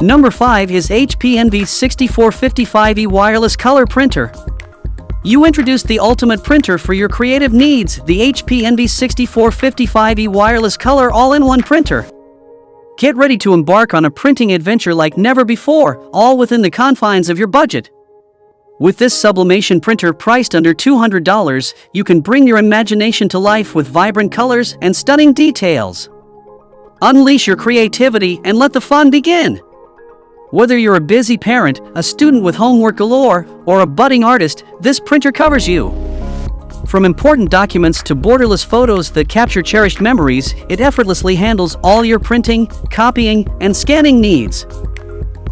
Number 5 is HP Envy 6455E Wireless Color Printer. You introduced the ultimate printer for your creative needs, the HP Envy 6455E Wireless Color All-in-One Printer. Get ready to embark on a printing adventure like never before, all within the confines of your budget. With this sublimation printer priced under $200, you can bring your imagination to life with vibrant colors and stunning details. Unleash your creativity and let the fun begin. Whether you're a busy parent, a student with homework galore, or a budding artist, this printer covers you. From important documents to borderless photos that capture cherished memories, it effortlessly handles all your printing, copying, and scanning needs.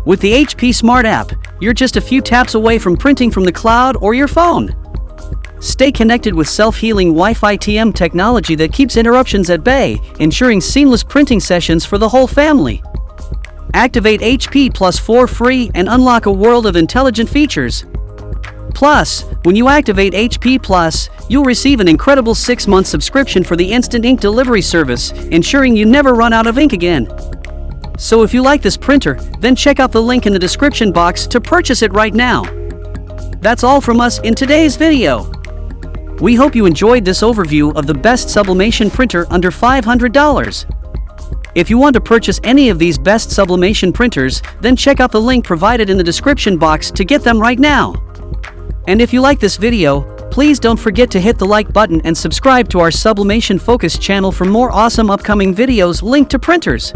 With the HP Smart app, you're just a few taps away from printing from the cloud or your phone. Stay connected with self-healing Wi-Fi TM technology that keeps interruptions at bay, ensuring seamless printing sessions for the whole family. Activate HP Plus for free and unlock a world of intelligent features. Plus, when you activate HP Plus, you'll receive an incredible 6-month subscription for the instant ink delivery service, ensuring you never run out of ink again. So if you like this printer, then check out the link in the description box to purchase it right now. That's all from us in today's video. We hope you enjoyed this overview of the best sublimation printer under $500. If you want to purchase any of these best sublimation printers, then check out the link provided in the description box to get them right now. And if you like this video, please don't forget to hit the like button and subscribe to our Sublimation Focus channel for more awesome upcoming videos linked to printers.